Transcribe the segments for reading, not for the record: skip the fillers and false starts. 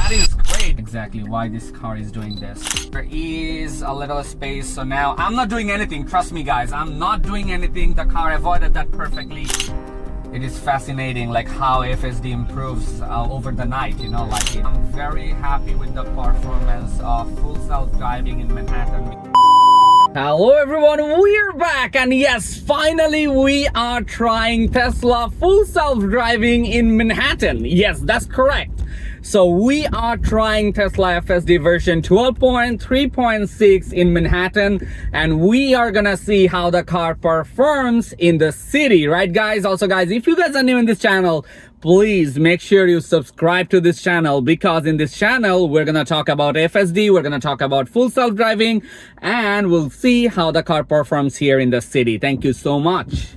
That is great. Exactly why this car is doing this. There is a little space, so now I'm not doing anything. Trust me guys, I'm not doing anything. The car avoided that perfectly. It is fascinating like how FSD improves over the night, you know, like I'm very happy with the performance of full self-driving in Manhattan. Hello everyone, we're back, and yes, finally we are trying Tesla full self-driving in Manhattan. Yes, that's correct. So we are trying Tesla FSD version 12.3.6 in Manhattan, and we are gonna see how the car performs in the city, right guys? Also guys, if you guys are new in this channel, please make sure you subscribe to this channel, because in this channel we're gonna talk about FSD, we're gonna talk about full self-driving, and we'll see how the car performs here in the city. Thank you so much.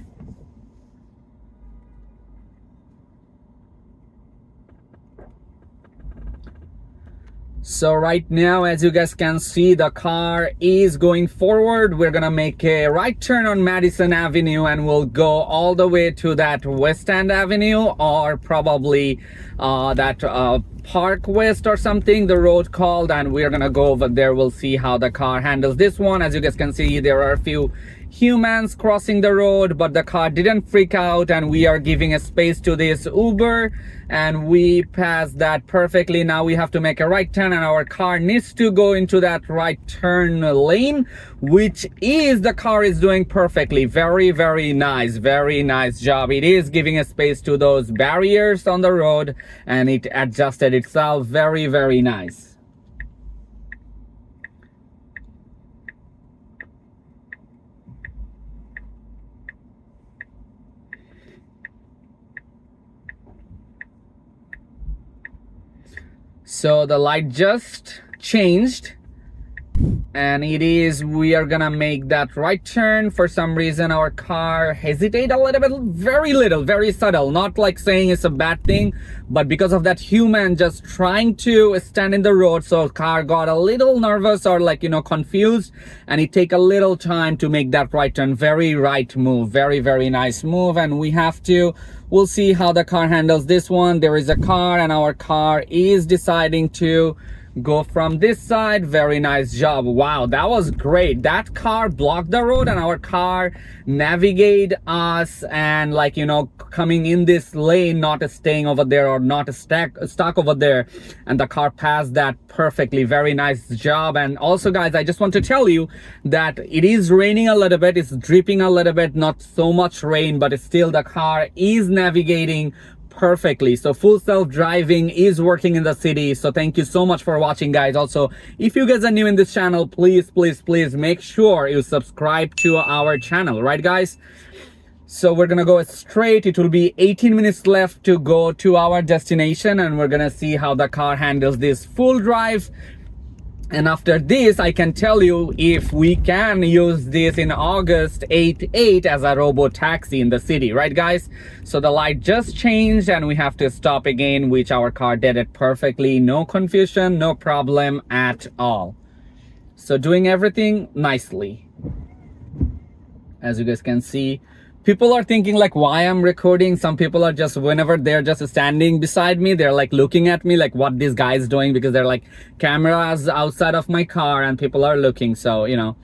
So right now, as you guys can see, the car is going forward. We're gonna make a right turn on Madison Avenue, and we'll go all the way to that West End Avenue, or probably that Park West or something, the road called, and we're gonna go over there. We'll see how the car handles this one. As you guys can see, there are a few humans crossing the road, but the car didn't freak out, and we are giving a space to this Uber, and we passed that perfectly. Now we have to make a right turn, and our car needs to go into that right turn lane, which is the car is doing perfectly. Very nice job. It is giving a space to those barriers on the road, and it adjusted itself. Very nice. So the light just changed, and we are gonna make that right turn. For some reason our car hesitated a little bit, very subtle, not like saying it's a bad thing, but because of that human just trying to stand in the road, so car got a little nervous or like, you know, confused, and it take a little time to make that right turn. Very right move, very nice move. And we'll see how the car handles this one. There is a car, and our car is deciding to go from this side. Very nice job. Wow, that was great. That car blocked the road, and our car navigate us, and like, you know, coming in this lane, not staying over there or not stuck over there, and the car passed that perfectly. Very nice job. And also guys, I just want to tell you that it is raining a little bit, it's dripping a little bit, not so much rain, but still the car is navigating perfectly. So full self-driving is working in the city. So thank you so much for watching guys. Also, if you guys are new in this channel, please make sure you subscribe to our channel, right guys? So we're gonna go straight. It will be 18 minutes left to go to our destination, and we're gonna see how the car handles this full drive. And after this, I can tell you if we can use this in August 8 as a robo taxi in the city, right guys? So the light just changed, and we have to stop again, which our car did it perfectly. No confusion, no problem at all. So doing everything nicely. As you guys can see, people are thinking like why I'm recording. Some people are just, whenever they're just standing beside me, they're like looking at me like what this guy is doing, because they're like cameras outside of my car and people are looking. So, you know,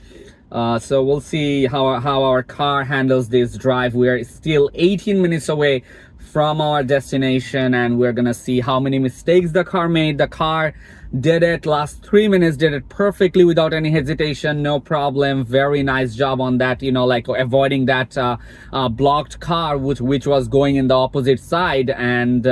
so we'll see how our car handles this drive. We are still 18 minutes away from our destination, and we're gonna see how many mistakes the car made. The car did it last 3 minutes, did it perfectly without any hesitation, no problem. Very nice job on that, you know, like avoiding that blocked car which was going in the opposite side, and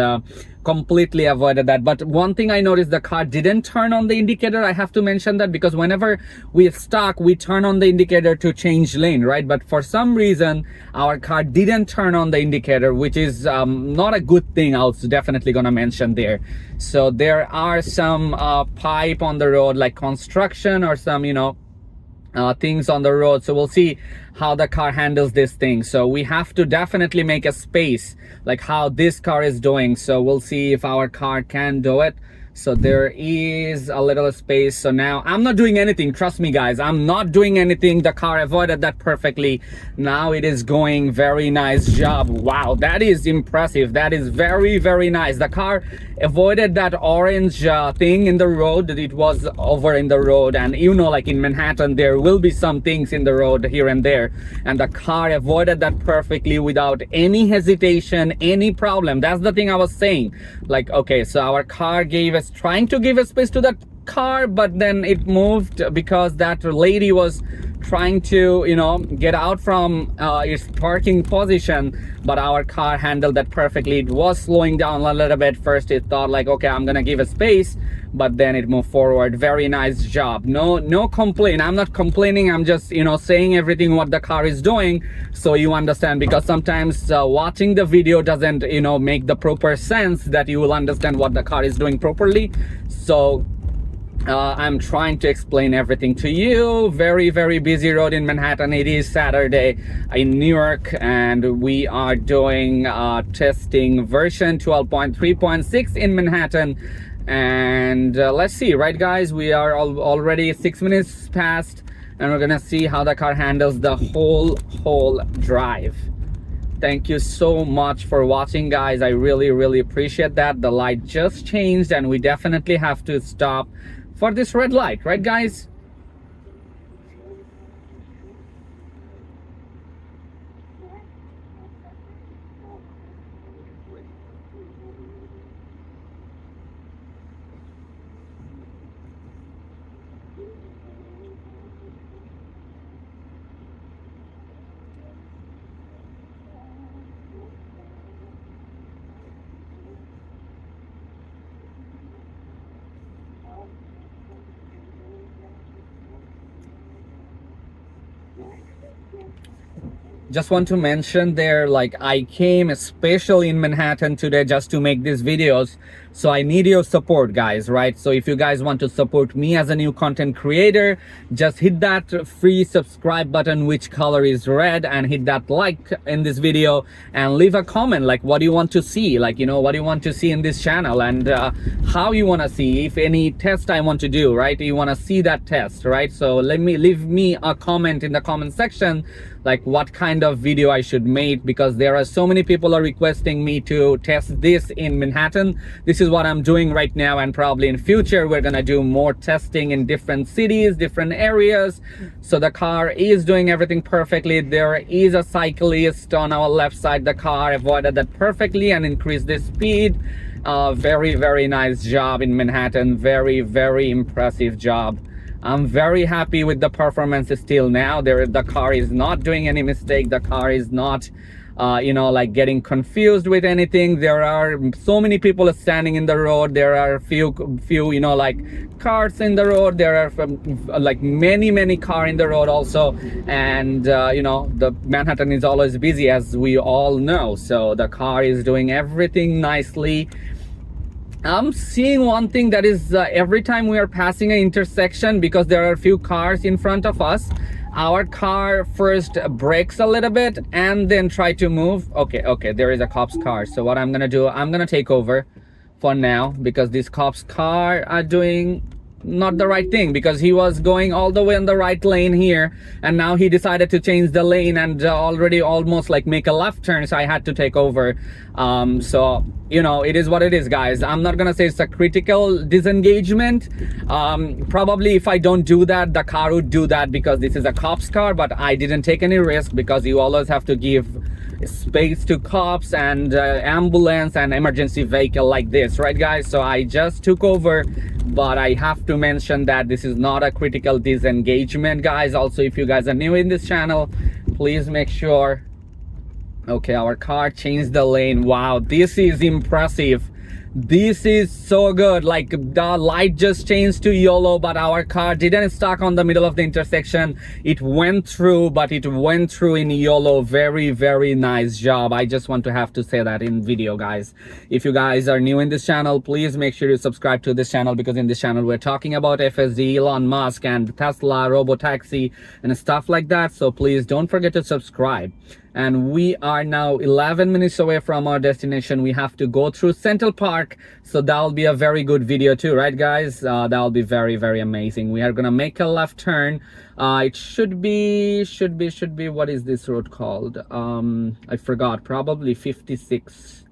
completely avoided that. But one thing I noticed, the car didn't turn on the indicator. I have to mention that, because whenever we're stuck, we turn on the indicator to change lane, right? But for some reason our car didn't turn on the indicator, which is not a good thing. I was definitely gonna mention there. So there are some pipe on the road, like construction or some, you know, things on the road. So we'll see how the car handles this thing. So we have to definitely make a space like how this car is doing. So we'll see if our car can do it. So there is a little space. So now I'm not doing anything. Trust me, guys, I'm not doing anything. The car avoided that perfectly. Now it is going. Very nice job. Wow, that is impressive. That is very, very nice. The car avoided that orange thing in the road. It was over in the road, and you know, like in Manhattan, there will be some things in the road here and there, and the car avoided that perfectly without any hesitation, any problem. That's the thing I was saying. Like, okay, so our car trying to give a space to that car, but then it moved because that lady was trying to, you know, get out from its parking position, but our car handled that perfectly. It was slowing down a little bit. First it thought like, okay, I'm gonna give a space, but then it moved forward. Very nice job. No complaint. I'm not complaining. I'm just, you know, saying everything what the car is doing so you understand, because sometimes watching the video doesn't, you know, make the proper sense that you will understand what the car is doing properly. So I'm trying to explain everything to you. Very, very busy road in Manhattan. It is Saturday in New York, and we are doing testing version 12.3.6 in Manhattan. And let's see, right guys, we are already 6 minutes past, and we're gonna see how the car handles the whole drive. Thank you so much for watching, guys. I really appreciate that. The light just changed, and we definitely have to stop for this red light, right guys? Just want to mention there, like, I came especially in Manhattan today just to make these videos, so I need your support, guys, right? So if you guys want to support me as a new content creator, just hit that free subscribe button, which color is red, and hit that like in this video, and leave a comment like what do you want to see, like, you know, what do you want to see in this channel, and how you want to see, if any test I want to do, right? You want to see that test, right? So leave me a comment in the comment section, like what kind of video I should make, because there are so many people are requesting me to test this in Manhattan. This is what I'm doing right now, and probably in future we're gonna do more testing in different cities, different areas. So the car is doing everything perfectly. There is a cyclist on our left side. The car avoided that perfectly and increased the speed. Very nice job in Manhattan. Very impressive job. I'm very happy with the performance still now. The car is not doing any mistake. The car is not, you know, like getting confused with anything. There are so many people standing in the road. There are few, you know, like cars in the road. There are like many cars in the road also. And, you know, the Manhattan is always busy, as we all know. So the car is doing everything nicely. I'm seeing one thing, that is every time we are passing an intersection, because there are a few cars in front of us, our car first brakes a little bit and then try to move. Okay, there is a cop's car. So what I'm gonna do, I'm gonna take over for now, because these cops' car are doing not the right thing, because he was going all the way on the right lane here, and now he decided to change the lane and already almost like make a left turn, so I had to take over. So, you know, it is what it is, guys. I'm not gonna say it's a critical disengagement. Probably if I don't do that, the car would do that, because this is a cop's car, but I didn't take any risk, because you always have to give space to cops and ambulance and emergency vehicle like this, right guys? So I just took over, but I have to mention that this is not a critical disengagement, guys. Also, if you guys are new in this channel, please make sure. Okay, our car changed the lane. Wow, this is impressive. This is so good. Like the light just changed to yellow, but our car didn't stuck on the middle of the intersection. It went through, but it went through in yellow. Very, very nice job. I just want to have to say that in video, guys. If you guys are new in this channel, please make sure you subscribe to this channel, because in this channel we're talking about FSD, Elon Musk, and Tesla, robotaxi, and stuff like that. So please don't forget to subscribe. And we are now 11 minutes away from our destination. We have to go through Central Park, so that'll be a very good video too, right guys? That'll be very, very amazing. We are gonna make a left turn. It should be, what is this road called? I forgot. Probably 56.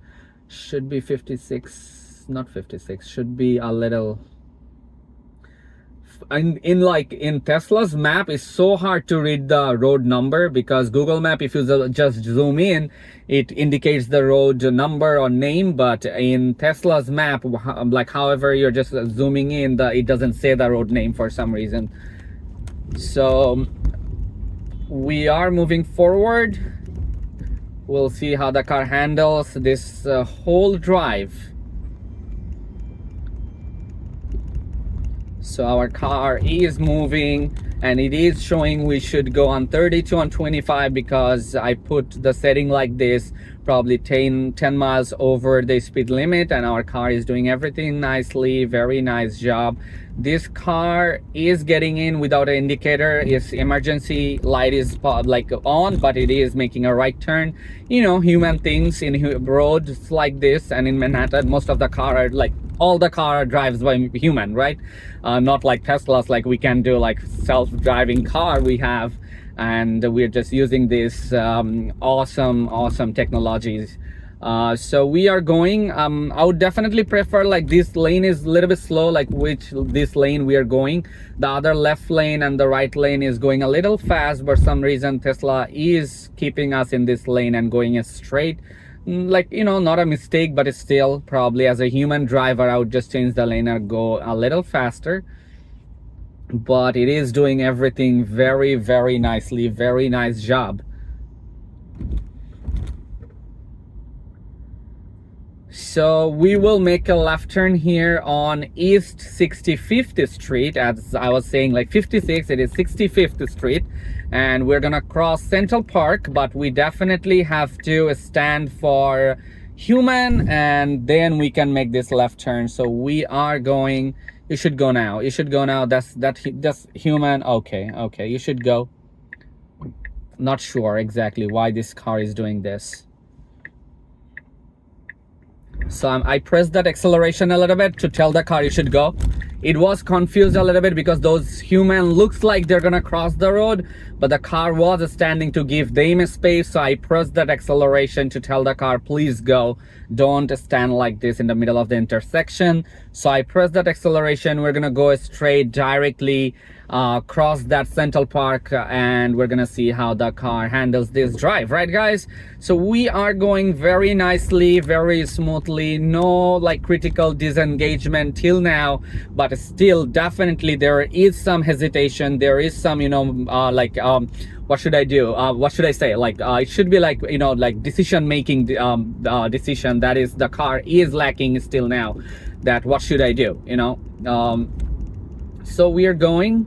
Should be 56, not 56. Should be a little... in Tesla's map, it's so hard to read the road number, because Google Map, if you just zoom in, it indicates the road number or name, but in Tesla's map, like however you're just zooming in, it doesn't say the road name for some reason. So we are moving forward. We'll see how the car handles this whole drive. So our car is moving, and it is showing we should go on 32 and 25, because I put the setting like this, probably 10 miles over the speed limit, and our car is doing everything nicely. Very nice job. This car is getting in without an indicator. Its emergency light is like on, but it is making a right turn. You know, human things in roads like this, and in Manhattan, most of the car are like, all the car drives by human, right? Not like Teslas, like we can do like self-driving car we have, and we're just using this awesome technologies. So we are going, I would definitely prefer, like, this lane is a little bit slow, like this lane we are going. The other left lane and the right lane is going a little fast. For some reason Tesla is keeping us in this lane and going straight. Like, you know, not a mistake, but it's still, probably as a human driver, I would just change the lane and go a little faster. But it is doing everything very, very nicely. Very nice job. So we will make a left turn here on East 65th Street. As I was saying, like 56, it is 65th Street. And we're gonna cross Central Park, but we definitely have to stand for human, and then we can make this left turn. So we are going, you should go now. You should go now. That's human. Okay, you should go. Not sure exactly why this car is doing this. So I pressed that acceleration a little bit to tell the car you should go. It was confused a little bit because those human looks like they're gonna cross the road, but the car was standing to give them a space. So I pressed that acceleration to tell the car, please go, don't stand like this in the middle of the intersection. So I pressed that acceleration. We're gonna go straight directly cross that Central Park, and we're gonna see how the car handles this drive, right guys? So we are going very nicely, very smoothly, no like critical disengagement till now, but still definitely there is some hesitation. There is some, you know, what should I do? What should I say? Like, it should be like, you know, like decision making decision, that is, the car is lacking still now, that what should I do, you know? So we are going,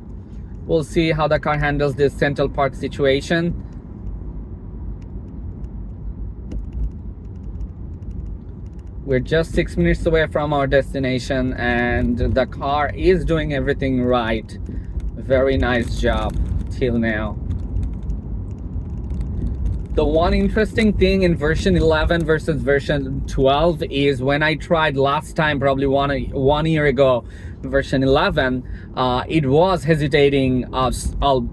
we'll see how the car handles this Central Park situation. We're just 6 minutes away from our destination, and the car is doing everything right. Very nice job till now. The one interesting thing in version 11 versus version 12 is when I tried last time, probably one year ago, version 11, it was hesitating a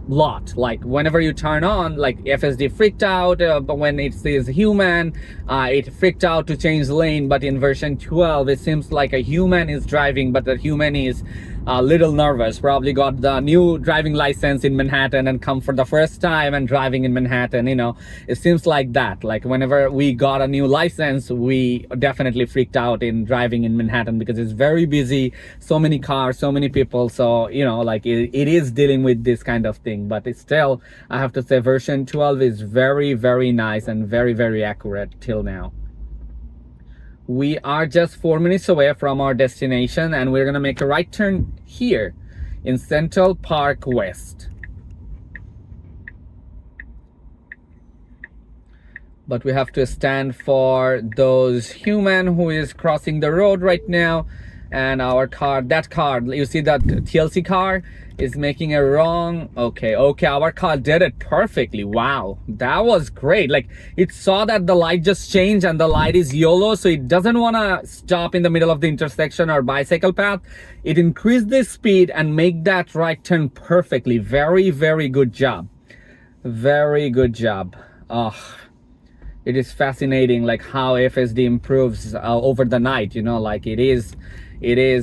lot. Like whenever you turn on, like FSD freaked out, but when it says human, it freaked out to change lane. But in version 12, it seems like a human is driving, but the human is a little nervous, probably got the new driving license in Manhattan and come for the first time and driving in Manhattan, you know. It seems like that, like whenever we got a new license, we definitely freaked out in driving in Manhattan because it's very busy, so many cars, so many people. So, you know, like it is dealing with this kind of thing. But it's still, I have to say, version 12 is very, very nice and very, very accurate till now. We are just 4 minutes away from our destination, and we're gonna make a right turn here in Central Park West. But we have to stand for those human who is crossing the road right now, and our car, that car, you see that TLC car is making a wrong. Okay, our car did it perfectly. Wow, that was great. Like, it saw that the light just changed and the light is yellow, so it doesn't want to stop in the middle of the intersection or bicycle path. It increased the speed and make that right turn perfectly. Very, very good job. Very good job. It is fascinating, like how FSD improves over the night, you know, like it is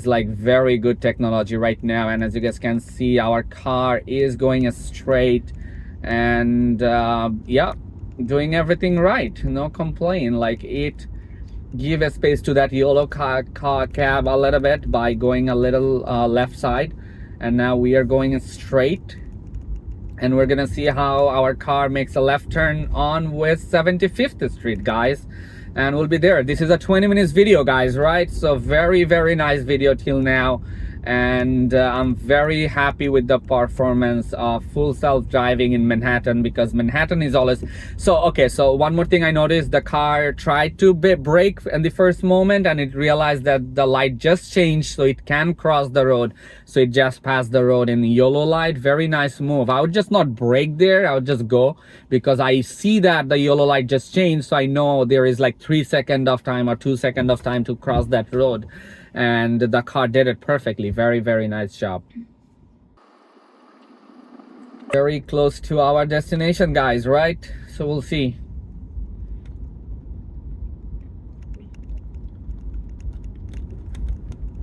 like very good technology right now. And as you guys can see, our car is going straight, and yeah, doing everything right, no complaint. Like, it give a space to that yellow car cab a little bit by going a little left side, and now we are going straight. And we're gonna see how our car makes a left turn on West 75th Street, guys. And we'll be there. This is a 20 minutes video, guys, right? So very, very nice video till now. And I'm very happy with the performance of full self-driving in Manhattan, because Manhattan is always so okay. So one more thing I noticed, the car tried to brake in the first moment, and it realized that the light just changed, so it can cross the road. So it just passed the road in yellow light. Very nice move. I would just not brake there, I would just go, because I see that the yellow light just changed, so I know there is like 3 seconds of time or 2 seconds of time to cross that road. And the car did it perfectly. Very, very nice job. Very close to our destination, guys, right? So we'll see.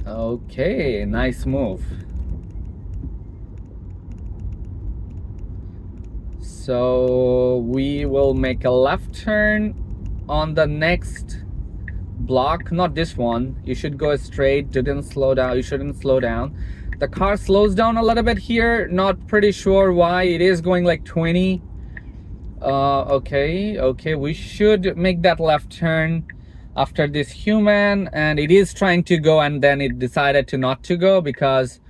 Okay, nice move. So we will make a left turn on the next block, not this one. You should go straight. Didn't slow down. You shouldn't slow down. The car slows down a little bit here, not pretty sure why. It is going like 20. Okay, we should make that left turn after this human, and it is trying to go, and then it decided to not to go because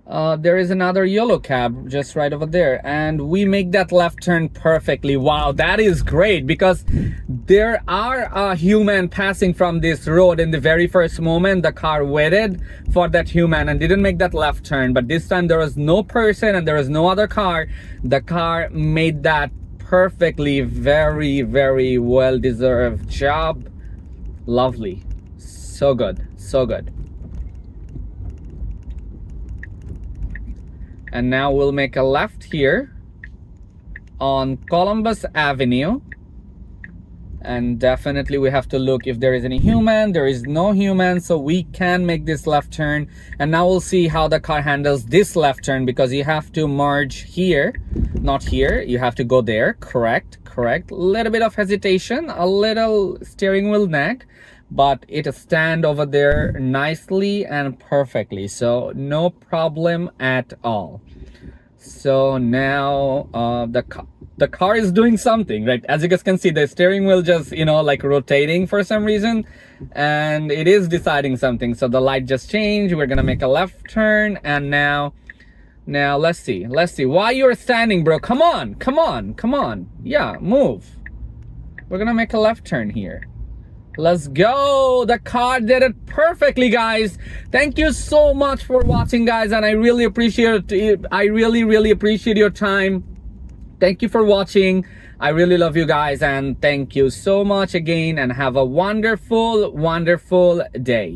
there is another yellow cab just right over there, and we make that left turn perfectly. Wow, that is great, because there are a human passing from this road. In the very first moment, the car waited for that human and didn't make that left turn, but this time there was no person and there was no other car. The car made that perfectly. Very, very well deserved job. Lovely. So good, so good. And now we'll make a left here on Columbus Avenue. And definitely we have to look if there is any human. There is no human, so we can make this left turn. And now we'll see how the car handles this left turn, because you have to merge here, not here. You have to go there. Correct. Little bit of hesitation, a little steering wheel nag, but it stand over there nicely and perfectly, so no problem at all. So now the car is doing something, right? As you guys can see, the steering wheel just, you know, like rotating for some reason, and it is deciding something. So the light just changed. We're gonna make a left turn, and now let's see why you're standing, bro. Come on, yeah, move. We're gonna make a left turn here. Let's go. The car did it perfectly, guys. Thank you so much for watching, guys, and I really appreciate it. I really appreciate your time. Thank you for watching. I really love you guys, and thank you so much again, and have a wonderful day.